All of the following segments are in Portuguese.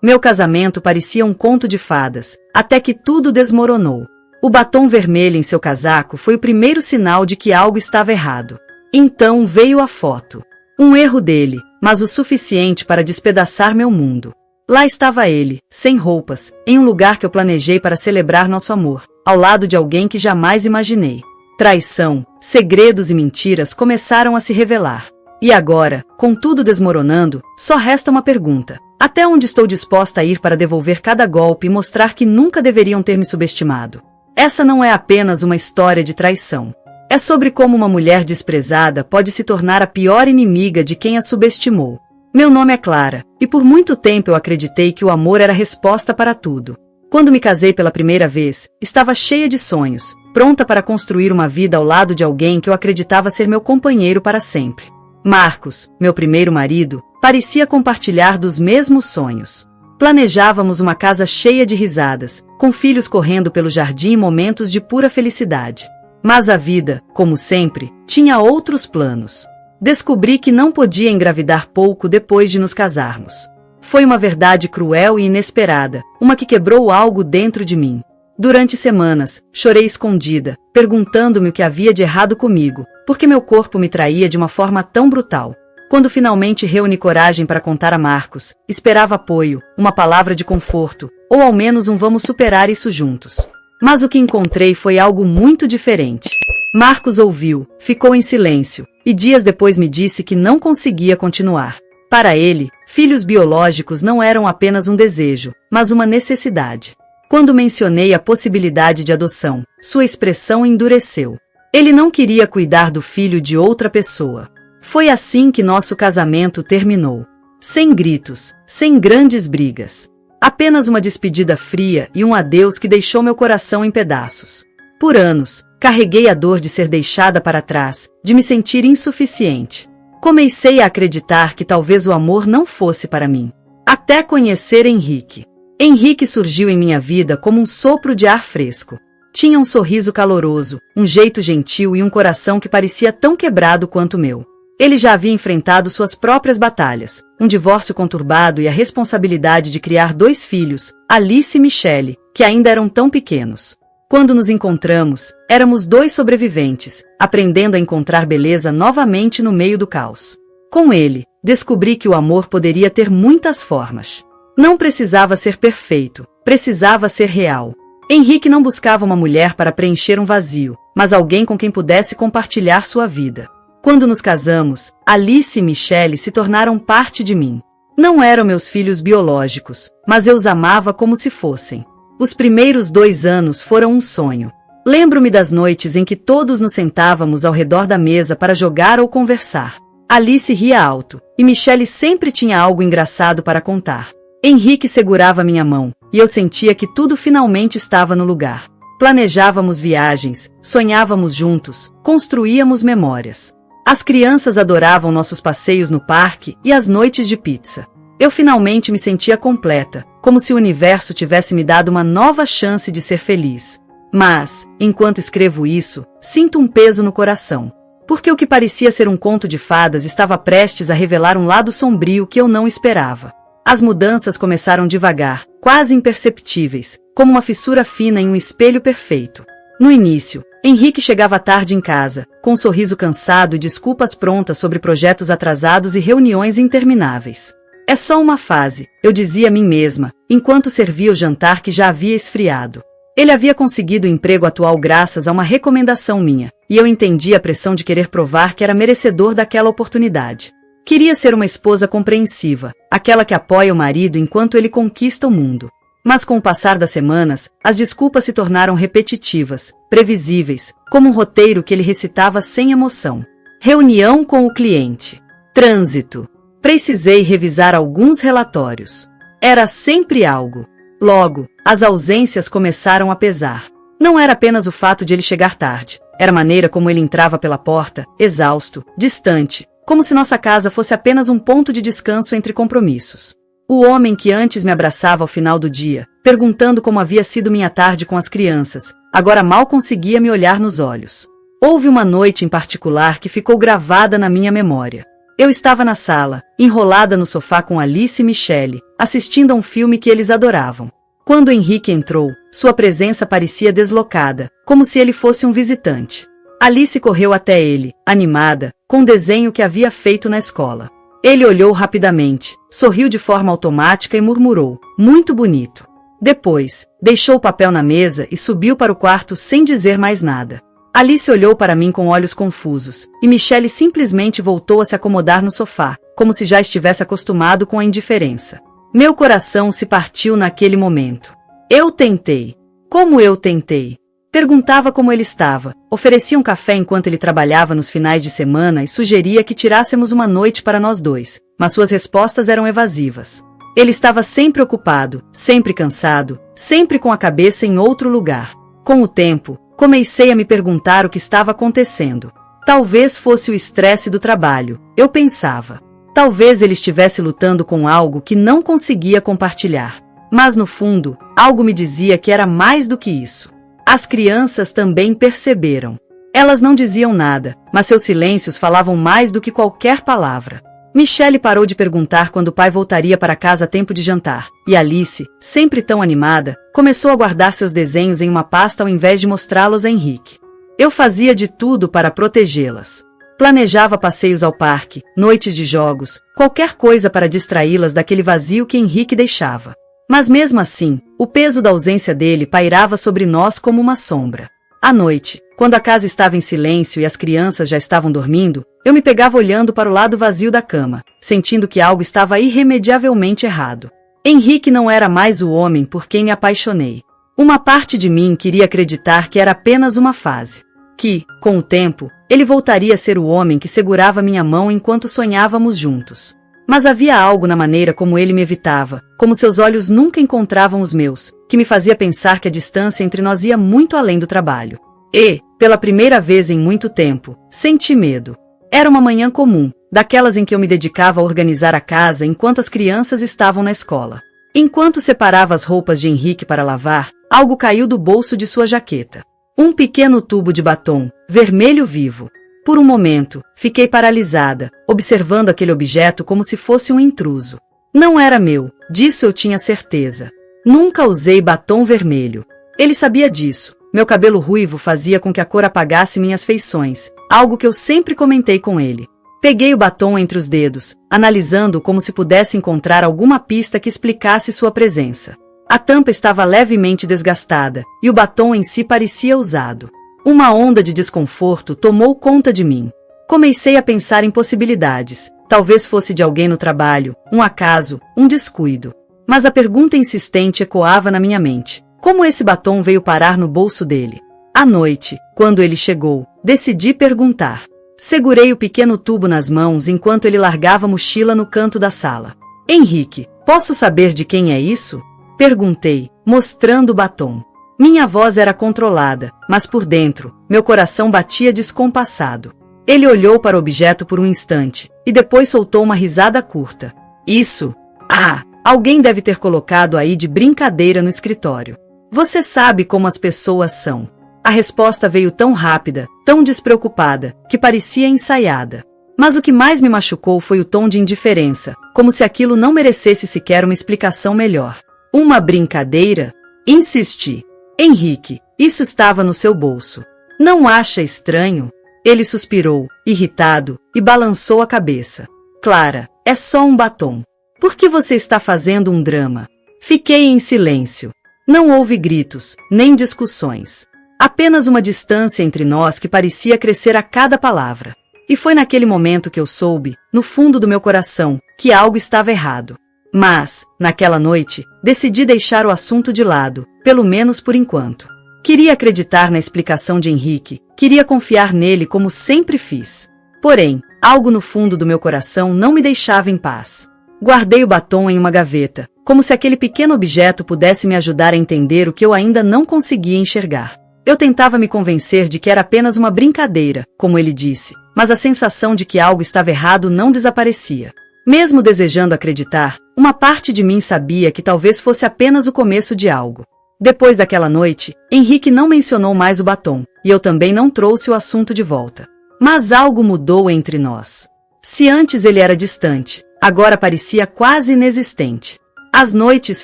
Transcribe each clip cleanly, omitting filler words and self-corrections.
Meu casamento parecia um conto de fadas, até que tudo desmoronou. O batom vermelho em seu casaco foi o primeiro sinal de que algo estava errado. Então veio a foto. Um erro dele, mas o suficiente para despedaçar meu mundo. Lá estava ele, sem roupas, em um lugar que eu planejei para celebrar nosso amor, ao lado de alguém que jamais imaginei. Traição, segredos e mentiras começaram a se revelar. E agora, com tudo desmoronando, só resta uma pergunta. Até onde estou disposta a ir para devolver cada golpe e mostrar que nunca deveriam ter me subestimado? Essa não é apenas uma história de traição. É sobre como uma mulher desprezada pode se tornar a pior inimiga de quem a subestimou. Meu nome é Clara, e por muito tempo eu acreditei que o amor era a resposta para tudo. Quando me casei pela primeira vez, estava cheia de sonhos, pronta para construir uma vida ao lado de alguém que eu acreditava ser meu companheiro para sempre. Marcos, meu primeiro marido, parecia compartilhar dos mesmos sonhos. Planejávamos uma casa cheia de risadas, com filhos correndo pelo jardim e momentos de pura felicidade. Mas a vida, como sempre, tinha outros planos. Descobri que não podia engravidar pouco depois de nos casarmos. Foi uma verdade cruel e inesperada, uma que quebrou algo dentro de mim. Durante semanas, chorei escondida, perguntando-me o que havia de errado comigo, porque meu corpo me traía de uma forma tão brutal. Quando finalmente reuni coragem para contar a Marcos, esperava apoio, uma palavra de conforto, ou ao menos um vamos superar isso juntos. Mas o que encontrei foi algo muito diferente. Marcos ouviu, ficou em silêncio, e dias depois me disse que não conseguia continuar. Para ele, filhos biológicos não eram apenas um desejo, mas uma necessidade. Quando mencionei a possibilidade de adoção, sua expressão endureceu. Ele não queria cuidar do filho de outra pessoa. Foi assim que nosso casamento terminou. Sem gritos, sem grandes brigas. Apenas uma despedida fria e um adeus que deixou meu coração em pedaços. Por anos, carreguei a dor de ser deixada para trás, de me sentir insuficiente. Comecei a acreditar que talvez o amor não fosse para mim. Até conhecer Henrique. Henrique surgiu em minha vida como um sopro de ar fresco. Tinha um sorriso caloroso, um jeito gentil e um coração que parecia tão quebrado quanto o meu. Ele já havia enfrentado suas próprias batalhas, um divórcio conturbado e a responsabilidade de criar 2 filhos, Alice e Michele, que ainda eram tão pequenos. Quando nos encontramos, éramos 2 sobreviventes, aprendendo a encontrar beleza novamente no meio do caos. Com ele, descobri que o amor poderia ter muitas formas. Não precisava ser perfeito, precisava ser real. Henrique não buscava uma mulher para preencher um vazio, mas alguém com quem pudesse compartilhar sua vida. Quando nos casamos, Alice e Michele se tornaram parte de mim. Não eram meus filhos biológicos, mas eu os amava como se fossem. Os primeiros 2 anos foram um sonho. Lembro-me das noites em que todos nos sentávamos ao redor da mesa para jogar ou conversar. Alice ria alto, e Michele sempre tinha algo engraçado para contar. Henrique segurava minha mão, e eu sentia que tudo finalmente estava no lugar. Planejávamos viagens, sonhávamos juntos, construíamos memórias. As crianças adoravam nossos passeios no parque e as noites de pizza. Eu finalmente me sentia completa, como se o universo tivesse me dado uma nova chance de ser feliz. Mas, enquanto escrevo isso, sinto um peso no coração. Porque o que parecia ser um conto de fadas estava prestes a revelar um lado sombrio que eu não esperava. As mudanças começaram devagar, quase imperceptíveis, como uma fissura fina em um espelho perfeito. No início, Henrique chegava tarde em casa, com um sorriso cansado e desculpas prontas sobre projetos atrasados e reuniões intermináveis. É só uma fase, eu dizia a mim mesma, enquanto servia o jantar que já havia esfriado. Ele havia conseguido o emprego atual graças a uma recomendação minha, e eu entendi a pressão de querer provar que era merecedor daquela oportunidade. Queria ser uma esposa compreensiva, aquela que apoia o marido enquanto ele conquista o mundo. Mas com o passar das semanas, as desculpas se tornaram repetitivas, previsíveis, como um roteiro que ele recitava sem emoção. Reunião com o cliente. Trânsito. Precisei revisar alguns relatórios. Era sempre algo. Logo, as ausências começaram a pesar. Não era apenas o fato de ele chegar tarde. Era a maneira como ele entrava pela porta, exausto, distante, como se nossa casa fosse apenas um ponto de descanso entre compromissos. O homem que antes me abraçava ao final do dia, perguntando como havia sido minha tarde com as crianças, agora mal conseguia me olhar nos olhos. Houve uma noite em particular que ficou gravada na minha memória. Eu estava na sala, enrolada no sofá com Alice e Michelle, assistindo a um filme que eles adoravam. Quando Henrique entrou, sua presença parecia deslocada, como se ele fosse um visitante. Alice correu até ele, animada, com o desenho que havia feito na escola. Ele olhou rapidamente, sorriu de forma automática e murmurou, muito bonito. Depois, deixou o papel na mesa e subiu para o quarto sem dizer mais nada. Alice olhou para mim com olhos confusos, e Michelle simplesmente voltou a se acomodar no sofá, como se já estivesse acostumado com a indiferença. Meu coração se partiu naquele momento. Eu tentei. Como eu tentei? Perguntava como ele estava, oferecia um café enquanto ele trabalhava nos finais de semana e sugeria que tirássemos uma noite para nós dois, mas suas respostas eram evasivas. Ele estava sempre ocupado, sempre cansado, sempre com a cabeça em outro lugar. Com o tempo, comecei a me perguntar o que estava acontecendo. Talvez fosse o estresse do trabalho, eu pensava. Talvez ele estivesse lutando com algo que não conseguia compartilhar. Mas no fundo, algo me dizia que era mais do que isso. As crianças também perceberam. Elas não diziam nada, mas seus silêncios falavam mais do que qualquer palavra. Michelle parou de perguntar quando o pai voltaria para casa a tempo de jantar, e Alice, sempre tão animada, começou a guardar seus desenhos em uma pasta ao invés de mostrá-los a Henrique. Eu fazia de tudo para protegê-las. Planejava passeios ao parque, noites de jogos, qualquer coisa para distraí-las daquele vazio que Henrique deixava. Mas mesmo assim, o peso da ausência dele pairava sobre nós como uma sombra. À noite, quando a casa estava em silêncio e as crianças já estavam dormindo, eu me pegava olhando para o lado vazio da cama, sentindo que algo estava irremediavelmente errado. Henrique não era mais o homem por quem me apaixonei. Uma parte de mim queria acreditar que era apenas uma fase. Que, com o tempo, ele voltaria a ser o homem que segurava minha mão enquanto sonhávamos juntos. Mas havia algo na maneira como ele me evitava, como seus olhos nunca encontravam os meus, que me fazia pensar que a distância entre nós ia muito além do trabalho. E, pela primeira vez em muito tempo, senti medo. Era uma manhã comum, daquelas em que eu me dedicava a organizar a casa enquanto as crianças estavam na escola. Enquanto separava as roupas de Henrique para lavar, algo caiu do bolso de sua jaqueta. Um pequeno tubo de batom, vermelho vivo. Por um momento, fiquei paralisada, observando aquele objeto como se fosse um intruso. Não era meu, disso eu tinha certeza. Nunca usei batom vermelho. Ele sabia disso. Meu cabelo ruivo fazia com que a cor apagasse minhas feições, algo que eu sempre comentei com ele. Peguei o batom entre os dedos, analisando-o como se pudesse encontrar alguma pista que explicasse sua presença. A tampa estava levemente desgastada, e o batom em si parecia usado. Uma onda de desconforto tomou conta de mim. Comecei a pensar em possibilidades. Talvez fosse de alguém no trabalho, um acaso, um descuido. Mas a pergunta insistente ecoava na minha mente. Como esse batom veio parar no bolso dele? À noite, quando ele chegou, decidi perguntar. Segurei o pequeno tubo nas mãos enquanto ele largava a mochila no canto da sala. Henrique, posso saber de quem é isso? Perguntei, mostrando o batom. Minha voz era controlada, mas por dentro, meu coração batia descompassado. Ele olhou para o objeto por um instante, e depois soltou uma risada curta. Isso? Ah, alguém deve ter colocado aí de brincadeira no escritório. Você sabe como as pessoas são. A resposta veio tão rápida, tão despreocupada, que parecia ensaiada. Mas o que mais me machucou foi o tom de indiferença, como se aquilo não merecesse sequer uma explicação melhor. Uma brincadeira? Insisti. Henrique, isso estava no seu bolso. Não acha estranho? Ele suspirou, irritado, e balançou a cabeça. Clara, é só um batom. Por que você está fazendo um drama? Fiquei em silêncio. Não houve gritos, nem discussões. Apenas uma distância entre nós que parecia crescer a cada palavra. E foi naquele momento que eu soube, no fundo do meu coração, que algo estava errado. Mas, naquela noite, decidi deixar o assunto de lado, pelo menos por enquanto. Queria acreditar na explicação de Henrique, queria confiar nele como sempre fiz. Porém, algo no fundo do meu coração não me deixava em paz. Guardei o batom em uma gaveta, como se aquele pequeno objeto pudesse me ajudar a entender o que eu ainda não conseguia enxergar. Eu tentava me convencer de que era apenas uma brincadeira, como ele disse, mas a sensação de que algo estava errado não desaparecia. Mesmo desejando acreditar, uma parte de mim sabia que talvez fosse apenas o começo de algo. Depois daquela noite, Henrique não mencionou mais o batom, e eu também não trouxe o assunto de volta. Mas algo mudou entre nós. Se antes ele era distante, agora parecia quase inexistente. As noites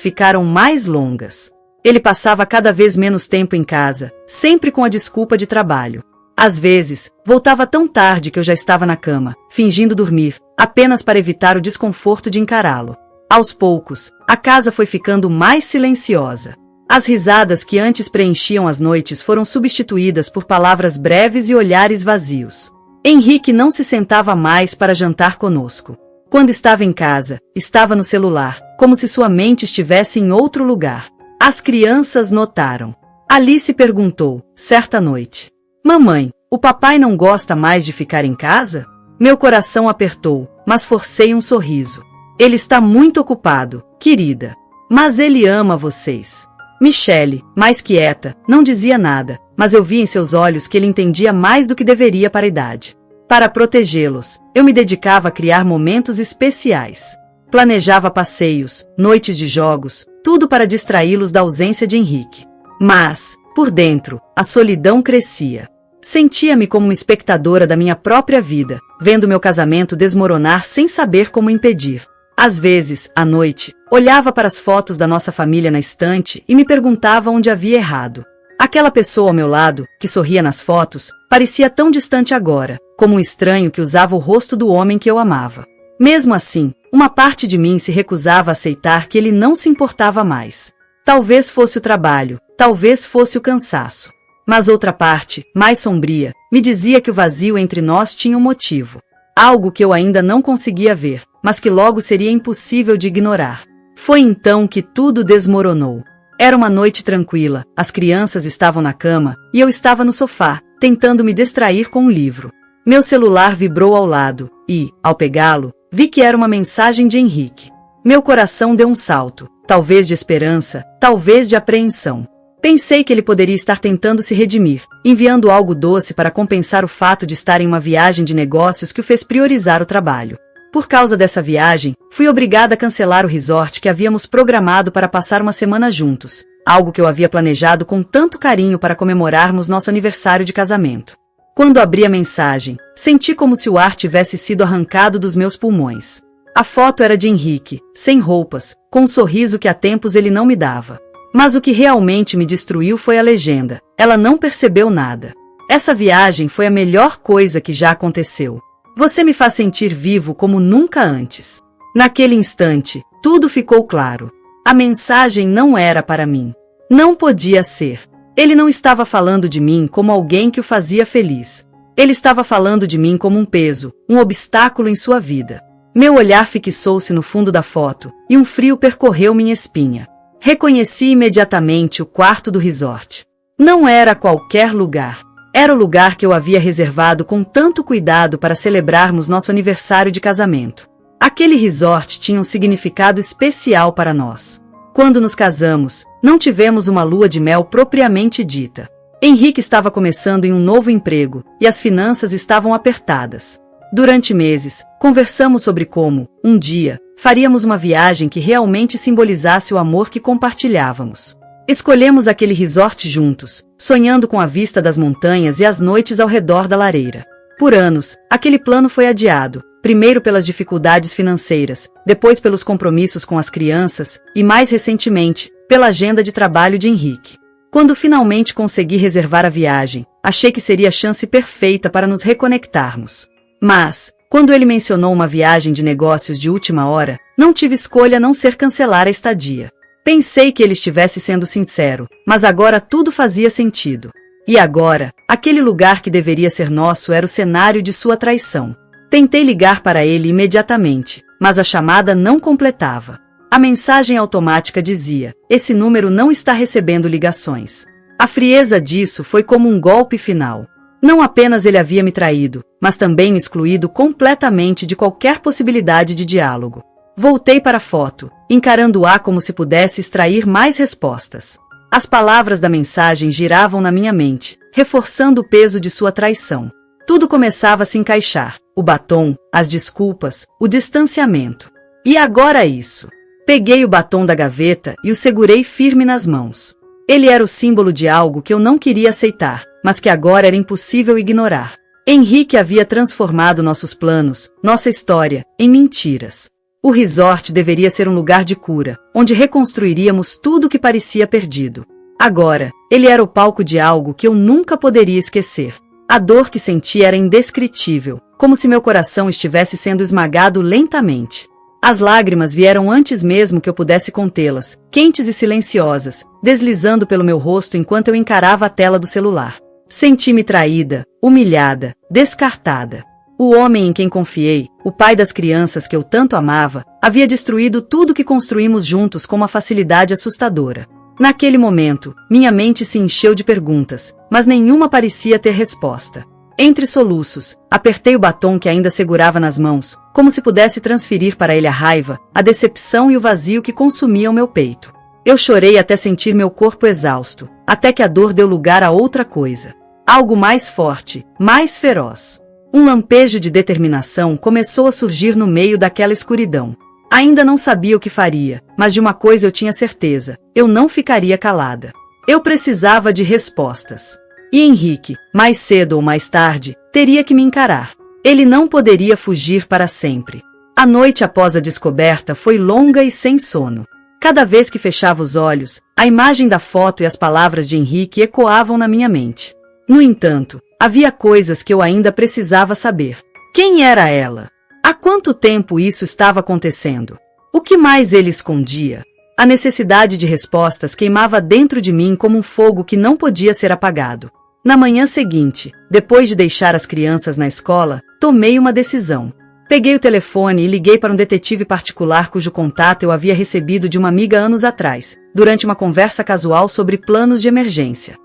ficaram mais longas. Ele passava cada vez menos tempo em casa, sempre com a desculpa de trabalho. Às vezes, voltava tão tarde que eu já estava na cama, fingindo dormir, apenas para evitar o desconforto de encará-lo. Aos poucos, a casa foi ficando mais silenciosa. As risadas que antes preenchiam as noites foram substituídas por palavras breves e olhares vazios. Henrique não se sentava mais para jantar conosco. Quando estava em casa, estava no celular, como se sua mente estivesse em outro lugar. As crianças notaram. Alice perguntou, certa noite: "Mamãe, o papai não gosta mais de ficar em casa?" Meu coração apertou, mas forcei um sorriso. "Ele está muito ocupado, querida. Mas ele ama vocês." Michele, mais quieta, não dizia nada, mas eu vi em seus olhos que ele entendia mais do que deveria para a idade. Para protegê-los, eu me dedicava a criar momentos especiais. Planejava passeios, noites de jogos, tudo para distraí-los da ausência de Henrique. Mas, por dentro, a solidão crescia. Sentia-me como uma espectadora da minha própria vida, vendo meu casamento desmoronar sem saber como impedir. Às vezes, à noite, olhava para as fotos da nossa família na estante e me perguntava onde havia errado. Aquela pessoa ao meu lado, que sorria nas fotos, parecia tão distante agora, como um estranho que usava o rosto do homem que eu amava. Mesmo assim, uma parte de mim se recusava a aceitar que ele não se importava mais. Talvez fosse o trabalho, talvez fosse o cansaço. Mas outra parte, mais sombria, me dizia que o vazio entre nós tinha um motivo. Algo que eu ainda não conseguia ver, mas que logo seria impossível de ignorar. Foi então que tudo desmoronou. Era uma noite tranquila, as crianças estavam na cama, e eu estava no sofá, tentando me distrair com um livro. Meu celular vibrou ao lado, e, ao pegá-lo, vi que era uma mensagem de Henrique. Meu coração deu um salto, talvez de esperança, talvez de apreensão. Pensei que ele poderia estar tentando se redimir, enviando algo doce para compensar o fato de estar em uma viagem de negócios que o fez priorizar o trabalho. Por causa dessa viagem, fui obrigada a cancelar o resort que havíamos programado para passar uma semana juntos, algo que eu havia planejado com tanto carinho para comemorarmos nosso aniversário de casamento. Quando abri a mensagem, senti como se o ar tivesse sido arrancado dos meus pulmões. A foto era de Henrique, sem roupas, com um sorriso que há tempos ele não me dava. Mas o que realmente me destruiu foi a legenda. Ela não percebeu nada. Essa viagem foi a melhor coisa que já aconteceu. Você me faz sentir vivo como nunca antes. Naquele instante, tudo ficou claro. A mensagem não era para mim. Não podia ser. Ele não estava falando de mim como alguém que o fazia feliz. Ele estava falando de mim como um peso, um obstáculo em sua vida. Meu olhar fixou-se no fundo da foto, e um frio percorreu minha espinha. Reconheci imediatamente o quarto do resort. Não era qualquer lugar. Era o lugar que eu havia reservado com tanto cuidado para celebrarmos nosso aniversário de casamento. Aquele resort tinha um significado especial para nós. Quando nos casamos, não tivemos uma lua de mel propriamente dita. Henrique estava começando em um novo emprego, e as finanças estavam apertadas. Durante meses, conversamos sobre como, um dia, faríamos uma viagem que realmente simbolizasse o amor que compartilhávamos. Escolhemos aquele resort juntos, sonhando com a vista das montanhas e as noites ao redor da lareira. Por anos, aquele plano foi adiado, primeiro pelas dificuldades financeiras, depois pelos compromissos com as crianças e, mais recentemente, pela agenda de trabalho de Henrique. Quando finalmente consegui reservar a viagem, achei que seria a chance perfeita para nos reconectarmos. Mas, quando ele mencionou uma viagem de negócios de última hora, não tive escolha a não ser cancelar a estadia. Pensei que ele estivesse sendo sincero, mas agora tudo fazia sentido. E agora, aquele lugar que deveria ser nosso era o cenário de sua traição. Tentei ligar para ele imediatamente, mas a chamada não completava. A mensagem automática dizia: "Esse número não está recebendo ligações." A frieza disso foi como um golpe final. Não apenas ele havia me traído, mas também me excluído completamente de qualquer possibilidade de diálogo. Voltei para a foto, encarando-a como se pudesse extrair mais respostas. As palavras da mensagem giravam na minha mente, reforçando o peso de sua traição. Tudo começava a se encaixar: o batom, as desculpas, o distanciamento. E agora isso. Peguei o batom da gaveta e o segurei firme nas mãos. Ele era o símbolo de algo que eu não queria aceitar, mas que agora era impossível ignorar. Henrique havia transformado nossos planos, nossa história, em mentiras. O resort deveria ser um lugar de cura, onde reconstruiríamos tudo que parecia perdido. Agora, ele era o palco de algo que eu nunca poderia esquecer. A dor que senti era indescritível, como se meu coração estivesse sendo esmagado lentamente. As lágrimas vieram antes mesmo que eu pudesse contê-las, quentes e silenciosas, deslizando pelo meu rosto enquanto eu encarava a tela do celular. Senti-me traída, humilhada, descartada. O homem em quem confiei, o pai das crianças que eu tanto amava, havia destruído tudo que construímos juntos com uma facilidade assustadora. Naquele momento, minha mente se encheu de perguntas, mas nenhuma parecia ter resposta. Entre soluços, apertei o batom que ainda segurava nas mãos, como se pudesse transferir para ele a raiva, a decepção e o vazio que consumiam meu peito. Eu chorei até sentir meu corpo exausto, até que a dor deu lugar a outra coisa. Algo mais forte, mais feroz. Um lampejo de determinação começou a surgir no meio daquela escuridão. Ainda não sabia o que faria, mas de uma coisa eu tinha certeza: eu não ficaria calada. Eu precisava de respostas. E Henrique, mais cedo ou mais tarde, teria que me encarar. Ele não poderia fugir para sempre. A noite após a descoberta foi longa e sem sono. Cada vez que fechava os olhos, a imagem da foto e as palavras de Henrique ecoavam na minha mente. No entanto, havia coisas que eu ainda precisava saber. Quem era ela? Há quanto tempo isso estava acontecendo? O que mais ele escondia? A necessidade de respostas queimava dentro de mim como um fogo que não podia ser apagado. Na manhã seguinte, depois de deixar as crianças na escola, tomei uma decisão. Peguei o telefone e liguei para um detetive particular cujo contato eu havia recebido de uma amiga anos atrás, durante uma conversa casual sobre planos de emergência.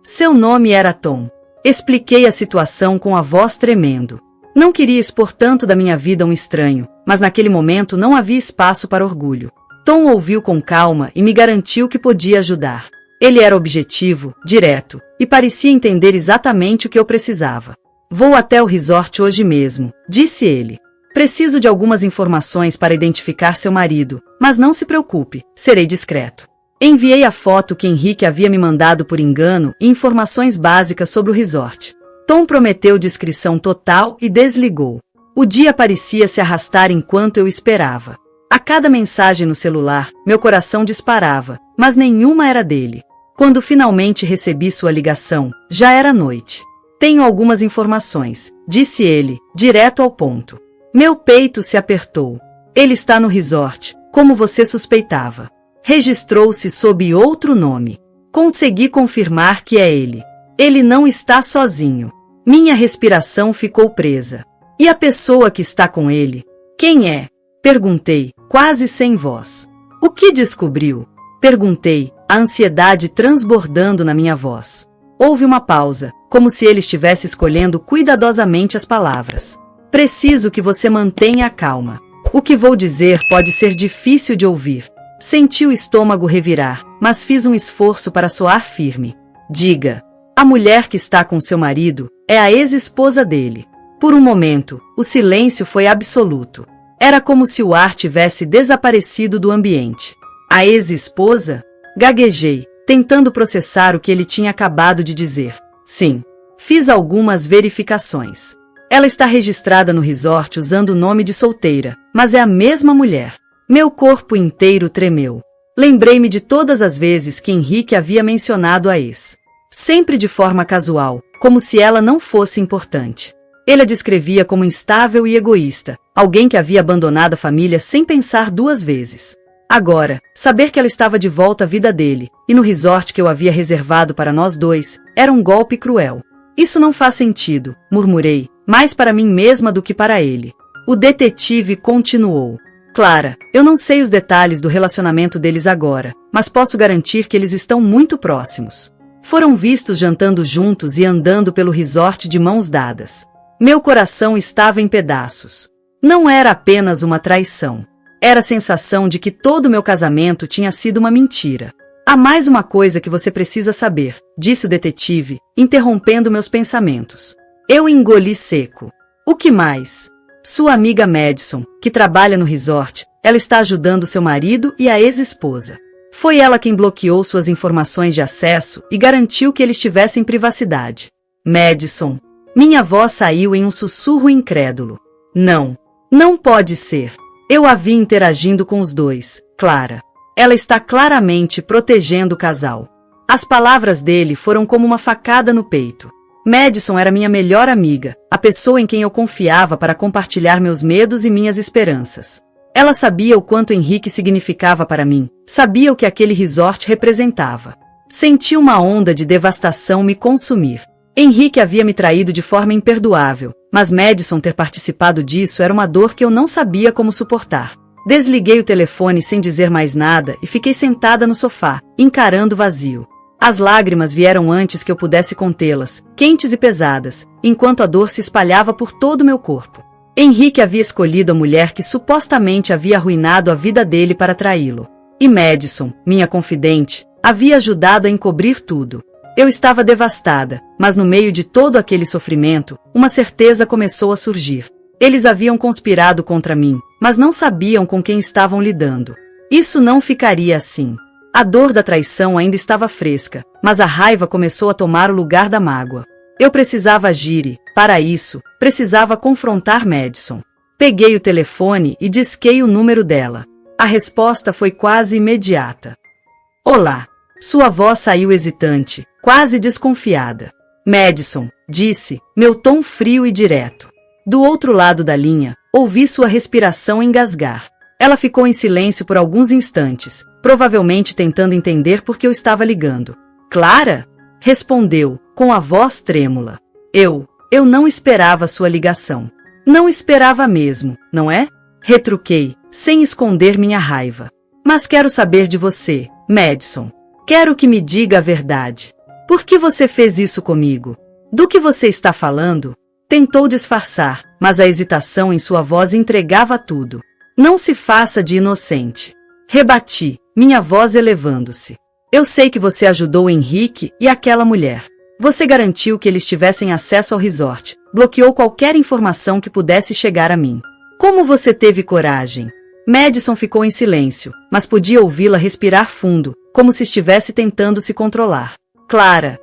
Seu nome era Tom. Expliquei a situação com a voz tremendo. Não queria expor tanto da minha vida a um estranho, mas naquele momento não havia espaço para orgulho. Tom ouviu com calma e me garantiu que podia ajudar. Ele era objetivo, direto, e parecia entender exatamente o que eu precisava. Vou até o resort hoje mesmo, disse ele. Preciso de algumas informações para identificar seu marido, mas não se preocupe, serei discreto. Enviei a foto que Henrique havia me mandado por engano e informações básicas sobre o resort. Tom prometeu discrição total e desligou. O dia parecia se arrastar enquanto eu esperava. A cada mensagem no celular, meu coração disparava, mas nenhuma era dele. Quando finalmente recebi sua ligação, já era noite. Tenho algumas informações, disse ele, direto ao ponto. Meu peito se apertou. Ele está no resort, como você suspeitava. Registrou-se sob outro nome. Consegui confirmar que é ele. Ele não está sozinho. Minha respiração ficou presa. E a pessoa que está com ele? Quem é? Perguntei, quase sem voz. O que descobriu? Perguntei, a ansiedade transbordando na minha voz. Houve uma pausa, como se ele estivesse escolhendo cuidadosamente as palavras. Preciso que você mantenha a calma. O que vou dizer pode ser difícil de ouvir. Senti o estômago revirar, mas fiz um esforço para soar firme. Diga. A mulher que está com seu marido é a ex-esposa dele. Por um momento, o silêncio foi absoluto. Era como se o ar tivesse desaparecido do ambiente. A ex-esposa? Gaguejei, tentando processar o que ele tinha acabado de dizer. Sim. Fiz algumas verificações. Ela está registrada no resort usando o nome de solteira, mas é a mesma mulher. Meu corpo inteiro tremeu. Lembrei-me de todas as vezes que Henrique havia mencionado a ex. Sempre de forma casual, como se ela não fosse importante. Ele a descrevia como instável e egoísta, alguém que havia abandonado a família sem pensar duas vezes. Agora, saber que ela estava de volta à vida dele, e no resort que eu havia reservado para nós dois, era um golpe cruel. Isso não faz sentido, murmurei, mais para mim mesma do que para ele. O detetive continuou. Clara, eu não sei os detalhes do relacionamento deles agora, mas posso garantir que eles estão muito próximos. Foram vistos jantando juntos e andando pelo resort de mãos dadas. Meu coração estava em pedaços. Não era apenas uma traição. Era a sensação de que todo o meu casamento tinha sido uma mentira. Há mais uma coisa que você precisa saber, disse o detetive, interrompendo meus pensamentos. Eu engoli seco. O que mais? Sua amiga Madison, que trabalha no resort, ela está ajudando seu marido e a ex-esposa. Foi ela quem bloqueou suas informações de acesso e garantiu que eles tivessem privacidade. Madison. Minha voz saiu em um sussurro incrédulo. Não. Não pode ser. Eu a vi interagindo com os dois, Clara. Ela está claramente protegendo o casal. As palavras dele foram como uma facada no peito. Madison era minha melhor amiga, a pessoa em quem eu confiava para compartilhar meus medos e minhas esperanças. Ela sabia o quanto Henrique significava para mim, sabia o que aquele resort representava. Senti uma onda de devastação me consumir. Henrique havia me traído de forma imperdoável, mas Madison ter participado disso era uma dor que eu não sabia como suportar. Desliguei o telefone sem dizer mais nada e fiquei sentada no sofá, encarando o vazio. As lágrimas vieram antes que eu pudesse contê-las, quentes e pesadas, enquanto a dor se espalhava por todo o meu corpo. Henrique havia escolhido a mulher que supostamente havia arruinado a vida dele para traí-lo. E Madison, minha confidente, havia ajudado a encobrir tudo. Eu estava devastada, mas no meio de todo aquele sofrimento, uma certeza começou a surgir. Eles haviam conspirado contra mim, mas não sabiam com quem estavam lidando. Isso não ficaria assim. A dor da traição ainda estava fresca, mas a raiva começou a tomar o lugar da mágoa. Eu precisava agir e, para isso, precisava confrontar Madison. Peguei o telefone e disquei o número dela. A resposta foi quase imediata. Olá. Sua voz saiu hesitante, quase desconfiada. Madison, disse, meu tom frio e direto. Do outro lado da linha, ouvi sua respiração engasgar. Ela ficou em silêncio por alguns instantes, provavelmente tentando entender por que eu estava ligando. Clara? Respondeu, com a voz trêmula. Eu não esperava sua ligação. Não esperava mesmo, não é? Retruquei, sem esconder minha raiva. Mas quero saber de você, Madison. Quero que me diga a verdade. Por que você fez isso comigo? Do que você está falando? Tentou disfarçar, mas a hesitação em sua voz entregava tudo. Não se faça de inocente. Rebati, minha voz elevando-se. Eu sei que você ajudou Henrique e aquela mulher. Você garantiu que eles tivessem acesso ao resort, bloqueou qualquer informação que pudesse chegar a mim. Como você teve coragem? Madison ficou em silêncio, mas podia ouvi-la respirar fundo, como se estivesse tentando se controlar. Clara,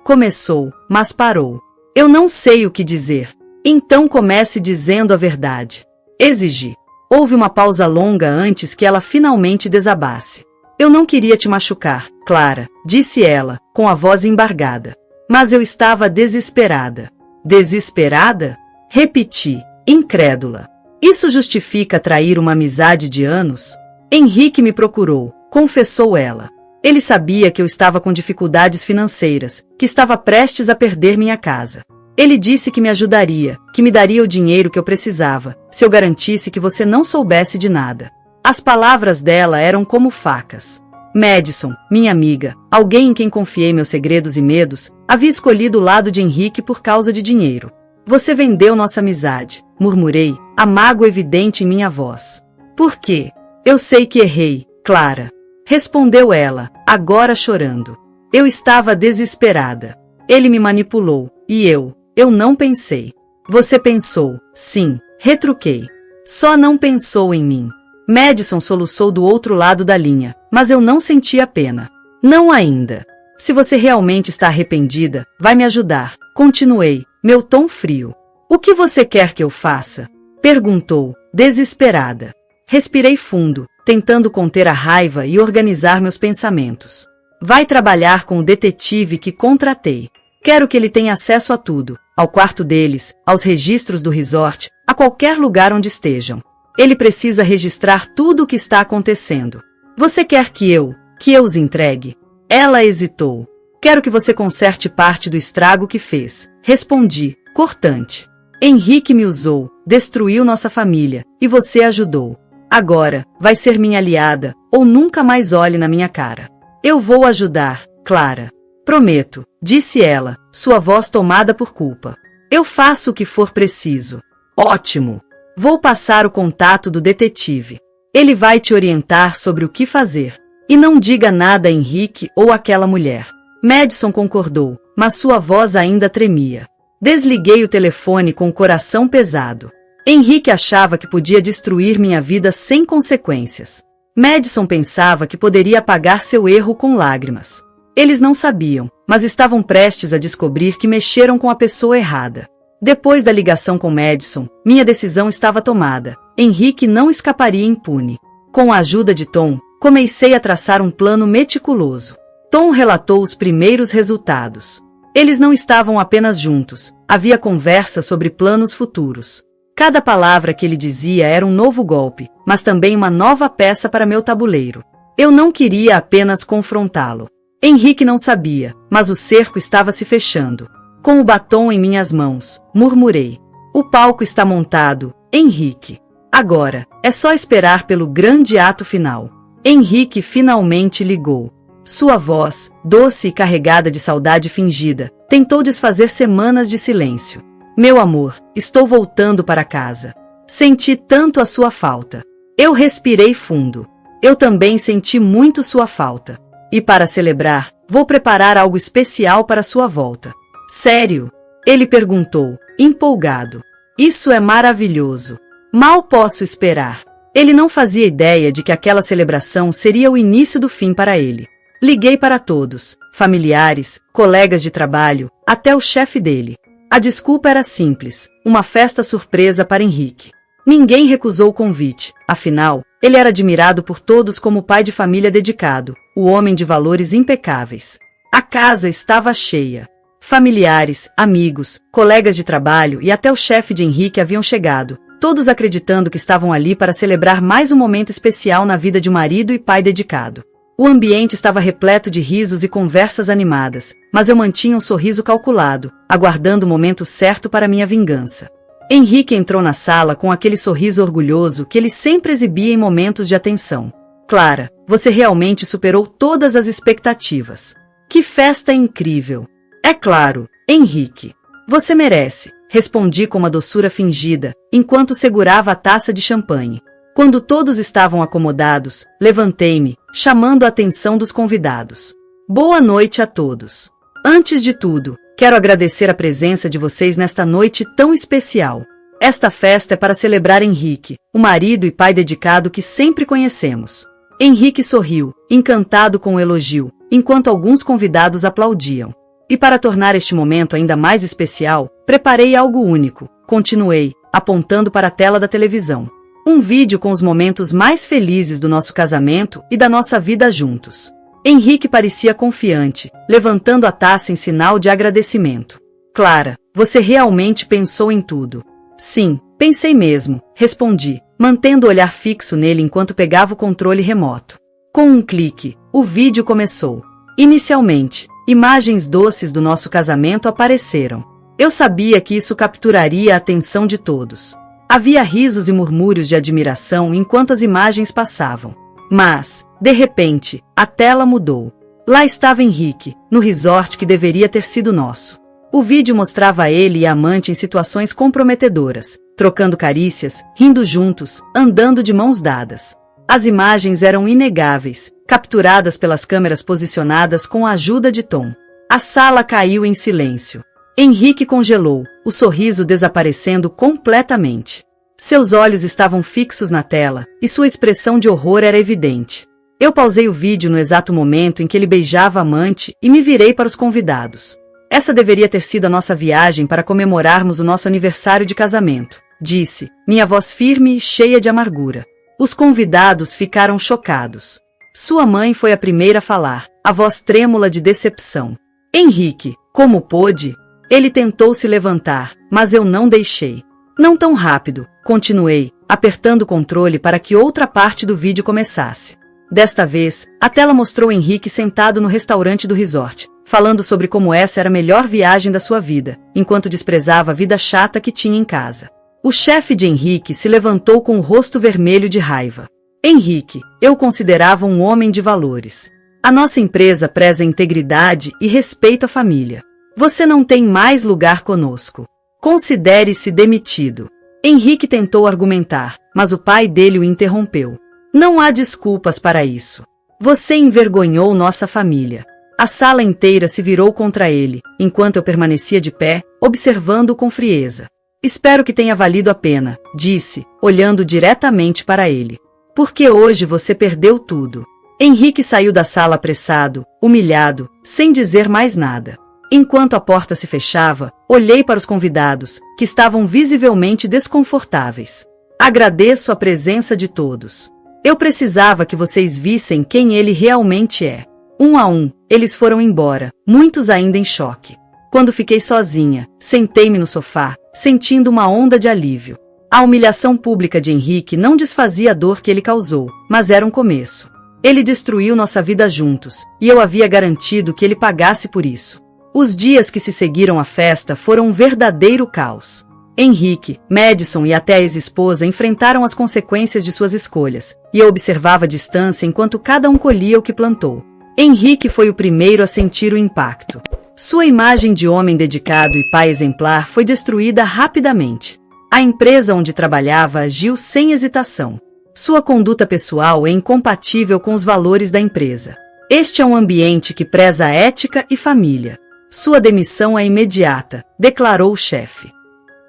começou, mas parou. Eu não sei o que dizer. Então comece dizendo a verdade. Exigi. Houve uma pausa longa antes que ela finalmente desabasse. Eu não queria te machucar, Clara, disse ela, com a voz embargada. Mas eu estava desesperada. Desesperada? Repeti, incrédula. Isso justifica trair uma amizade de anos? Henrique me procurou, confessou ela. Ele sabia que eu estava com dificuldades financeiras, que estava prestes a perder minha casa. Ele disse que me ajudaria, que me daria o dinheiro que eu precisava, se eu garantisse que você não soubesse de nada. As palavras dela eram como facas. Madison, minha amiga, alguém em quem confiei meus segredos e medos, havia escolhido o lado de Henrique por causa de dinheiro. Você vendeu nossa amizade, murmurei, a mágoa evidente em minha voz. Por quê? Eu sei que errei, Clara. Respondeu ela, agora chorando. Eu estava desesperada. Ele me manipulou, e eu não pensei. Você pensou, sim, retruquei. Só não pensou em mim. Madison soluçou do outro lado da linha, mas eu não sentia pena. Não ainda. Se você realmente está arrependida, vai me ajudar, continuei, meu tom frio. O que você quer que eu faça? Perguntou, desesperada. Respirei fundo, tentando conter a raiva e organizar meus pensamentos. Vai trabalhar com o detetive que contratei. Quero que ele tenha acesso a tudo, ao quarto deles, aos registros do resort, a qualquer lugar onde estejam. Ele precisa registrar tudo o que está acontecendo. Você quer que eu os entregue? Ela hesitou. Quero que você conserte parte do estrago que fez. Respondi, cortante. Henrique me usou, destruiu nossa família, e você ajudou. Agora, vai ser minha aliada, ou nunca mais olhe na minha cara. Eu vou ajudar, Clara. Prometo, disse ela, sua voz tomada por culpa. Eu faço o que for preciso. Ótimo! Vou passar o contato do detetive. Ele vai te orientar sobre o que fazer. E não diga nada a Henrique ou àquela mulher. Madison concordou, mas sua voz ainda tremia. Desliguei o telefone com o coração pesado. Henrique achava que podia destruir minha vida sem consequências. Madison pensava que poderia apagar seu erro com lágrimas. Eles não sabiam, mas estavam prestes a descobrir que mexeram com a pessoa errada. Depois da ligação com Madison, minha decisão estava tomada. Henrique não escaparia impune. Com a ajuda de Tom, comecei a traçar um plano meticuloso. Tom relatou os primeiros resultados. Eles não estavam apenas juntos, havia conversa sobre planos futuros. Cada palavra que ele dizia era um novo golpe, mas também uma nova peça para meu tabuleiro. Eu não queria apenas confrontá-lo. Henrique não sabia, mas o cerco estava se fechando. Com o batom em minhas mãos, murmurei. O palco está montado, Henrique. Agora, é só esperar pelo grande ato final. Henrique finalmente ligou. Sua voz, doce e carregada de saudade fingida, tentou desfazer semanas de silêncio. Meu amor, estou voltando para casa. Senti tanto a sua falta. Eu respirei fundo. Eu também senti muito sua falta. E para celebrar, vou preparar algo especial para sua volta. Sério? Ele perguntou, empolgado. Isso é maravilhoso. Mal posso esperar. Ele não fazia ideia de que aquela celebração seria o início do fim para ele. Liguei para todos, familiares, colegas de trabalho, até o chefe dele. A desculpa era simples, uma festa surpresa para Henrique. Ninguém recusou o convite, afinal, ele era admirado por todos como pai de família dedicado, o homem de valores impecáveis. A casa estava cheia. Familiares, amigos, colegas de trabalho e até o chefe de Henrique haviam chegado, todos acreditando que estavam ali para celebrar mais um momento especial na vida de um marido e pai dedicado. O ambiente estava repleto de risos e conversas animadas, mas eu mantinha um sorriso calculado, aguardando o momento certo para minha vingança. Henrique entrou na sala com aquele sorriso orgulhoso que ele sempre exibia em momentos de atenção. Clara, você realmente superou todas as expectativas. Que festa incrível! É claro, Henrique. Você merece, respondi com uma doçura fingida, enquanto segurava a taça de champanhe. Quando todos estavam acomodados, levantei-me, chamando a atenção dos convidados. Boa noite a todos. Antes de tudo, quero agradecer a presença de vocês nesta noite tão especial. Esta festa é para celebrar Henrique, o marido e pai dedicado que sempre conhecemos. Henrique sorriu, encantado com o elogio, enquanto alguns convidados aplaudiam. E para tornar este momento ainda mais especial, preparei algo único, continuei, apontando para a tela da televisão. Um vídeo com os momentos mais felizes do nosso casamento e da nossa vida juntos. Henrique parecia confiante, levantando a taça em sinal de agradecimento. Clara, você realmente pensou em tudo. Sim, pensei mesmo, respondi, mantendo o olhar fixo nele enquanto pegava o controle remoto. Com um clique, o vídeo começou. Inicialmente, imagens doces do nosso casamento apareceram. Eu sabia que isso capturaria a atenção de todos. Havia risos e murmúrios de admiração enquanto as imagens passavam. Mas, de repente, a tela mudou. Lá estava Henrique, no resort que deveria ter sido nosso. O vídeo mostrava ele e a amante em situações comprometedoras, trocando carícias, rindo juntos, andando de mãos dadas. As imagens eram inegáveis, capturadas pelas câmeras posicionadas com a ajuda de Tom. A sala caiu em silêncio. Henrique congelou, o sorriso desaparecendo completamente. Seus olhos estavam fixos na tela, e sua expressão de horror era evidente. Eu pausei o vídeo no exato momento em que ele beijava a amante e me virei para os convidados. Essa deveria ter sido a nossa viagem para comemorarmos o nosso aniversário de casamento, disse, minha voz firme e cheia de amargura. Os convidados ficaram chocados. Sua mãe foi a primeira a falar, a voz trêmula de decepção. Henrique, como pôde? Ele tentou se levantar, mas eu não deixei. Não tão rápido, continuei, apertando o controle para que outra parte do vídeo começasse. Desta vez, a tela mostrou Henrique sentado no restaurante do resort, falando sobre como essa era a melhor viagem da sua vida, enquanto desprezava a vida chata que tinha em casa. O chefe de Henrique se levantou com o rosto vermelho de raiva. Henrique, eu o considerava um homem de valores. A nossa empresa preza a integridade e respeito à família. Você não tem mais lugar conosco. Considere-se demitido. Henrique tentou argumentar, mas o pai dele o interrompeu. Não há desculpas para isso. Você envergonhou nossa família. A sala inteira se virou contra ele, enquanto eu permanecia de pé, observando-o com frieza. Espero que tenha valido a pena, disse, olhando diretamente para ele. Porque hoje você perdeu tudo. Henrique saiu da sala apressado, humilhado, sem dizer mais nada. Enquanto a porta se fechava, olhei para os convidados, que estavam visivelmente desconfortáveis. Agradeço a presença de todos. Eu precisava que vocês vissem quem ele realmente é. Um a um, eles foram embora, muitos ainda em choque. Quando fiquei sozinha, sentei-me no sofá, sentindo uma onda de alívio. A humilhação pública de Henrique não desfazia a dor que ele causou, mas era um começo. Ele destruiu nossa vida juntos, e eu havia garantido que ele pagasse por isso. Os dias que se seguiram à festa foram um verdadeiro caos. Henrique, Madison e até a ex-esposa enfrentaram as consequências de suas escolhas, e eu observava à distância enquanto cada um colhia o que plantou. Henrique foi o primeiro a sentir o impacto. Sua imagem de homem dedicado e pai exemplar foi destruída rapidamente. A empresa onde trabalhava agiu sem hesitação. Sua conduta pessoal é incompatível com os valores da empresa. Este é um ambiente que preza a ética e família. Sua demissão é imediata, declarou o chefe.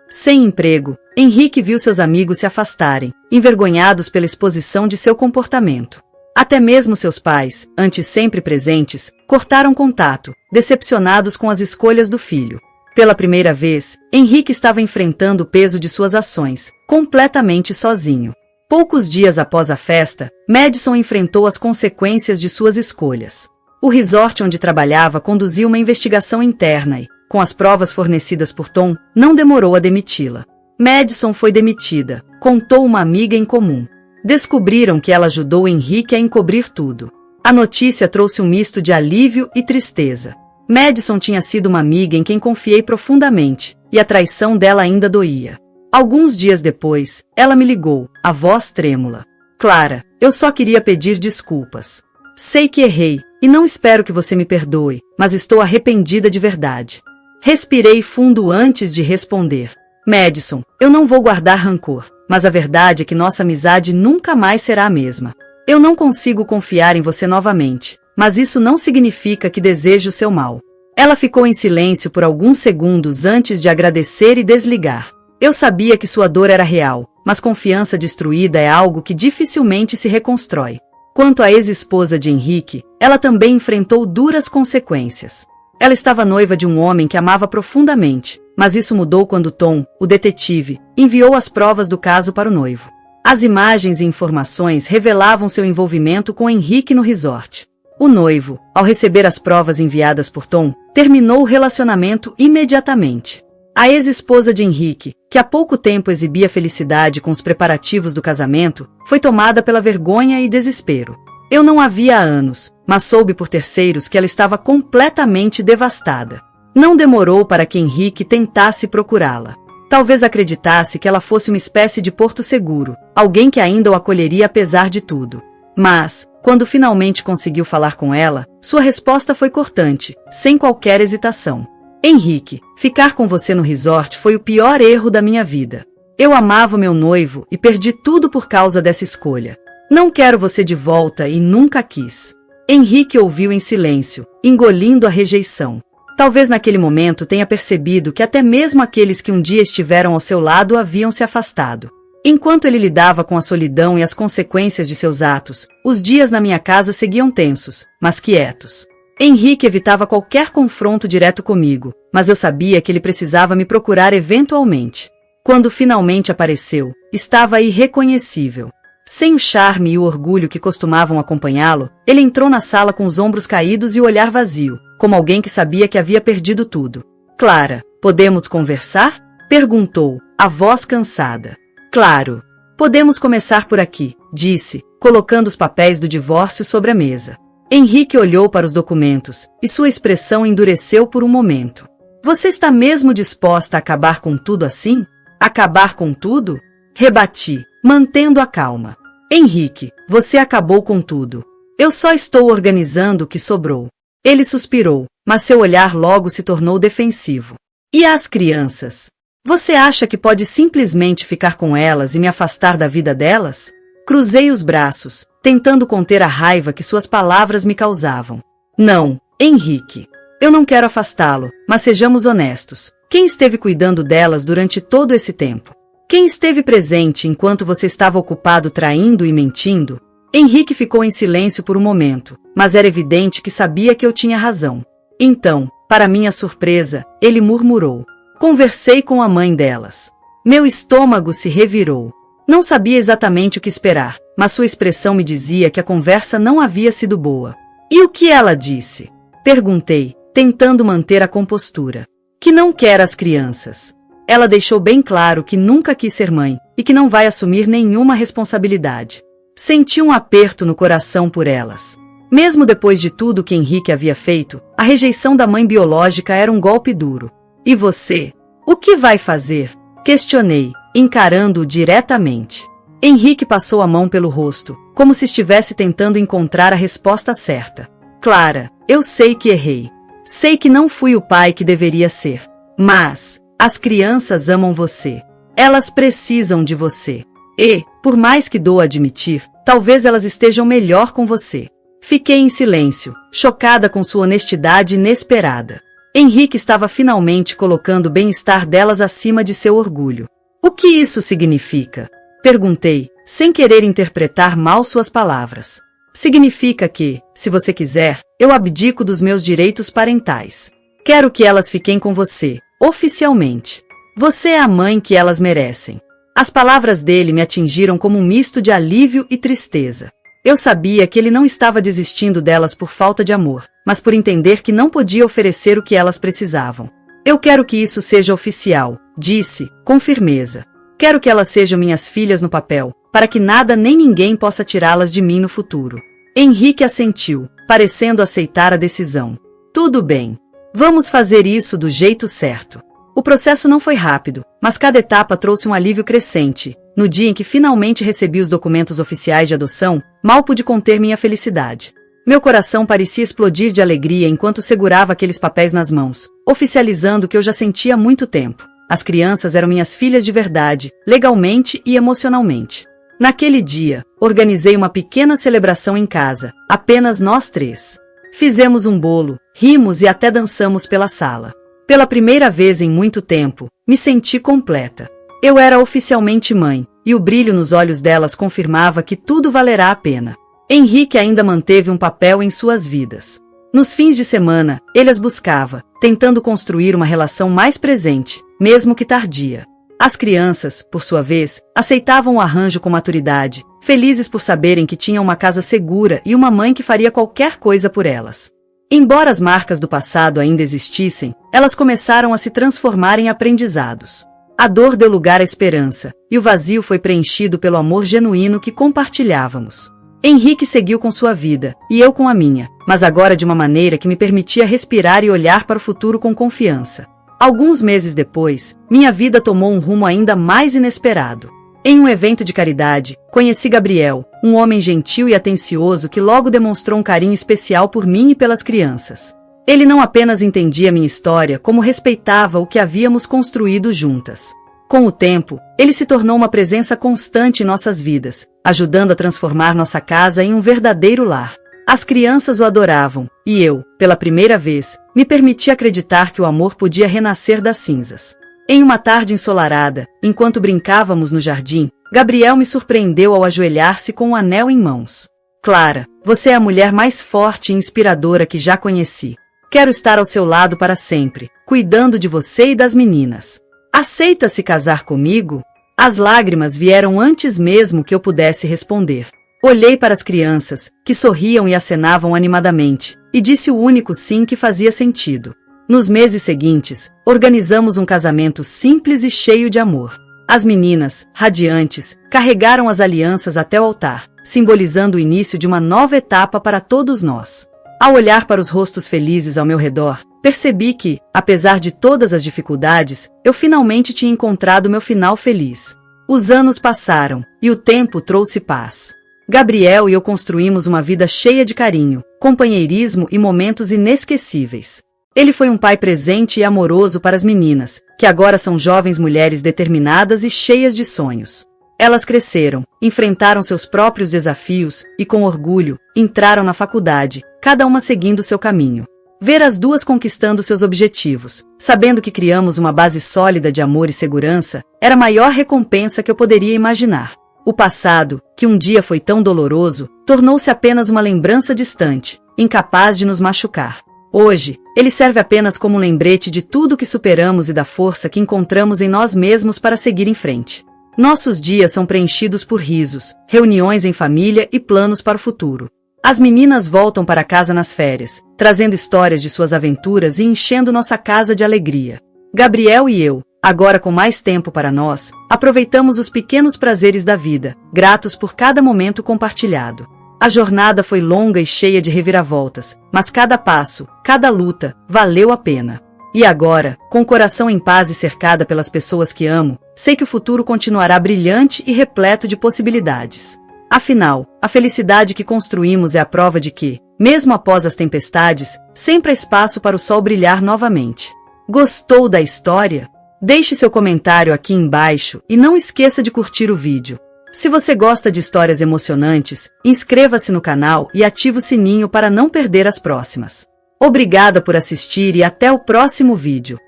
Sem emprego, Henrique viu seus amigos se afastarem, envergonhados pela exposição de seu comportamento. Até mesmo seus pais, antes sempre presentes, cortaram contato, decepcionados com as escolhas do filho. Pela primeira vez, Henrique estava enfrentando o peso de suas ações, completamente sozinho. Poucos dias após a festa, Madison enfrentou as consequências de suas escolhas. O resort onde trabalhava conduziu uma investigação interna e, com as provas fornecidas por Tom, não demorou a demiti-la. Madison foi demitida, contou uma amiga em comum. Descobriram que ela ajudou Henrique a encobrir tudo. A notícia trouxe um misto de alívio e tristeza. Madison tinha sido uma amiga em quem confiei profundamente, e a traição dela ainda doía. Alguns dias depois, ela me ligou, a voz trêmula. Clara, eu só queria pedir desculpas. Sei que errei, e não espero que você me perdoe, mas estou arrependida de verdade. Respirei fundo antes de responder. Madison, eu não vou guardar rancor, mas a verdade é que nossa amizade nunca mais será a mesma. Eu não consigo confiar em você novamente, mas isso não significa que desejo o seu mal. Ela ficou em silêncio por alguns segundos antes de agradecer e desligar. Eu sabia que sua dor era real, mas confiança destruída é algo que dificilmente se reconstrói. Quanto à ex-esposa de Henrique, ela também enfrentou duras consequências. Ela estava noiva de um homem que amava profundamente, mas isso mudou quando Tom, o detetive, enviou as provas do caso para o noivo. As imagens e informações revelavam seu envolvimento com Henrique no resort. O noivo, ao receber as provas enviadas por Tom, terminou o relacionamento imediatamente. A ex-esposa de Henrique, que há pouco tempo exibia felicidade com os preparativos do casamento, foi tomada pela vergonha e desespero. Eu não a via há anos, mas soube por terceiros que ela estava completamente devastada. Não demorou para que Henrique tentasse procurá-la. Talvez acreditasse que ela fosse uma espécie de porto seguro, alguém que ainda o acolheria apesar de tudo. Mas, quando finalmente conseguiu falar com ela, sua resposta foi cortante, sem qualquer hesitação. Henrique, ficar com você no resort foi o pior erro da minha vida. Eu amava meu noivo e perdi tudo por causa dessa escolha. Não quero você de volta e nunca quis. Henrique ouviu em silêncio, engolindo a rejeição. Talvez naquele momento tenha percebido que até mesmo aqueles que um dia estiveram ao seu lado haviam se afastado. Enquanto ele lidava com a solidão e as consequências de seus atos, os dias na minha casa seguiam tensos, mas quietos. Henrique evitava qualquer confronto direto comigo, mas eu sabia que ele precisava me procurar eventualmente. Quando finalmente apareceu, estava irreconhecível. Sem o charme e o orgulho que costumavam acompanhá-lo, ele entrou na sala com os ombros caídos e o olhar vazio, como alguém que sabia que havia perdido tudo. Clara, podemos conversar? Perguntou, a voz cansada. Claro. Podemos começar por aqui, disse, colocando os papéis do divórcio sobre a mesa. Henrique olhou para os documentos, e sua expressão endureceu por um momento. Você está mesmo disposta a acabar com tudo assim? Acabar com tudo? Rebati, mantendo a calma. Henrique, você acabou com tudo. Eu só estou organizando o que sobrou. Ele suspirou, mas seu olhar logo se tornou defensivo. E as crianças? Você acha que pode simplesmente ficar com elas e me afastar da vida delas? Cruzei os braços, tentando conter a raiva que suas palavras me causavam. Não, Henrique. Eu não quero afastá-lo, mas sejamos honestos. Quem esteve cuidando delas durante todo esse tempo? Quem esteve presente enquanto você estava ocupado traindo e mentindo? Henrique ficou em silêncio por um momento, mas era evidente que sabia que eu tinha razão. Então, para minha surpresa, ele murmurou: conversei com a mãe delas. Meu estômago se revirou. Não sabia exatamente o que esperar, mas sua expressão me dizia que a conversa não havia sido boa. E o que ela disse? Perguntei, tentando manter a compostura. Que não quer as crianças. Ela deixou bem claro que nunca quis ser mãe e que não vai assumir nenhuma responsabilidade. Senti um aperto no coração por elas. Mesmo depois de tudo que Henrique havia feito, a rejeição da mãe biológica era um golpe duro. E você? O que vai fazer? Questionei, encarando-o diretamente. Henrique passou a mão pelo rosto, como se estivesse tentando encontrar a resposta certa. Clara, eu sei que errei. Sei que não fui o pai que deveria ser. Mas as crianças amam você. Elas precisam de você. E, por mais que doa admitir, talvez elas estejam melhor com você. Fiquei em silêncio, chocada com sua honestidade inesperada. Henrique estava finalmente colocando o bem-estar delas acima de seu orgulho. O que isso significa? Perguntei, sem querer interpretar mal suas palavras. Significa que, se você quiser, eu abdico dos meus direitos parentais. Quero que elas fiquem com você, oficialmente. Você é a mãe que elas merecem. As palavras dele me atingiram como um misto de alívio e tristeza. Eu sabia que ele não estava desistindo delas por falta de amor, mas por entender que não podia oferecer o que elas precisavam. Eu quero que isso seja oficial, disse, com firmeza. Quero que elas sejam minhas filhas no papel, para que nada nem ninguém possa tirá-las de mim no futuro. Henrique assentiu, parecendo aceitar a decisão. Tudo bem. Vamos fazer isso do jeito certo. O processo não foi rápido, mas cada etapa trouxe um alívio crescente. No dia em que finalmente recebi os documentos oficiais de adoção, mal pude conter minha felicidade. Meu coração parecia explodir de alegria enquanto segurava aqueles papéis nas mãos, oficializando o que eu já sentia há muito tempo. As crianças eram minhas filhas de verdade, legalmente e emocionalmente. Naquele dia, organizei uma pequena celebração em casa, apenas nós três. Fizemos um bolo, rimos e até dançamos pela sala. Pela primeira vez em muito tempo, me senti completa. Eu era oficialmente mãe, e o brilho nos olhos delas confirmava que tudo valerá a pena. Henrique ainda manteve um papel em suas vidas. Nos fins de semana, ele as buscava, tentando construir uma relação mais presente, mesmo que tardia. As crianças, por sua vez, aceitavam o arranjo com maturidade, felizes por saberem que tinham uma casa segura e uma mãe que faria qualquer coisa por elas. Embora as marcas do passado ainda existissem, elas começaram a se transformar em aprendizados. A dor deu lugar à esperança, e o vazio foi preenchido pelo amor genuíno que compartilhávamos. Henrique seguiu com sua vida, e eu com a minha, mas agora de uma maneira que me permitia respirar e olhar para o futuro com confiança. Alguns meses depois, minha vida tomou um rumo ainda mais inesperado. Em um evento de caridade, conheci Gabriel, um homem gentil e atencioso que logo demonstrou um carinho especial por mim e pelas crianças. Ele não apenas entendia minha história, como respeitava o que havíamos construído juntas. Com o tempo, ele se tornou uma presença constante em nossas vidas, ajudando a transformar nossa casa em um verdadeiro lar. As crianças o adoravam, e eu, pela primeira vez, me permiti acreditar que o amor podia renascer das cinzas. Em uma tarde ensolarada, enquanto brincávamos no jardim, Gabriel me surpreendeu ao ajoelhar-se com um anel em mãos. Clara, você é a mulher mais forte e inspiradora que já conheci. Quero estar ao seu lado para sempre, cuidando de você e das meninas. Aceita se casar comigo? As lágrimas vieram antes mesmo que eu pudesse responder. Olhei para as crianças, que sorriam e acenavam animadamente, e disse o único sim que fazia sentido. Nos meses seguintes, organizamos um casamento simples e cheio de amor. As meninas, radiantes, carregaram as alianças até o altar, simbolizando o início de uma nova etapa para todos nós. Ao olhar para os rostos felizes ao meu redor, percebi que, apesar de todas as dificuldades, eu finalmente tinha encontrado meu final feliz. Os anos passaram, e o tempo trouxe paz. Gabriel e eu construímos uma vida cheia de carinho, companheirismo e momentos inesquecíveis. Ele foi um pai presente e amoroso para as meninas, que agora são jovens mulheres determinadas e cheias de sonhos. Elas cresceram, enfrentaram seus próprios desafios e, com orgulho, entraram na faculdade, cada uma seguindo seu caminho. Ver as duas conquistando seus objetivos, sabendo que criamos uma base sólida de amor e segurança, era a maior recompensa que eu poderia imaginar. O passado, que um dia foi tão doloroso, tornou-se apenas uma lembrança distante, incapaz de nos machucar. Hoje, ele serve apenas como um lembrete de tudo que superamos e da força que encontramos em nós mesmos para seguir em frente. Nossos dias são preenchidos por risos, reuniões em família e planos para o futuro. As meninas voltam para casa nas férias, trazendo histórias de suas aventuras e enchendo nossa casa de alegria. Gabriel e eu, agora com mais tempo para nós, aproveitamos os pequenos prazeres da vida, gratos por cada momento compartilhado. A jornada foi longa e cheia de reviravoltas, mas cada passo, cada luta, valeu a pena. E agora, com o coração em paz e cercada pelas pessoas que amo, sei que o futuro continuará brilhante e repleto de possibilidades. Afinal, a felicidade que construímos é a prova de que, mesmo após as tempestades, sempre há espaço para o sol brilhar novamente. Gostou da história? Deixe seu comentário aqui embaixo e não esqueça de curtir o vídeo. Se você gosta de histórias emocionantes, inscreva-se no canal e ative o sininho para não perder as próximas. Obrigada por assistir e até o próximo vídeo.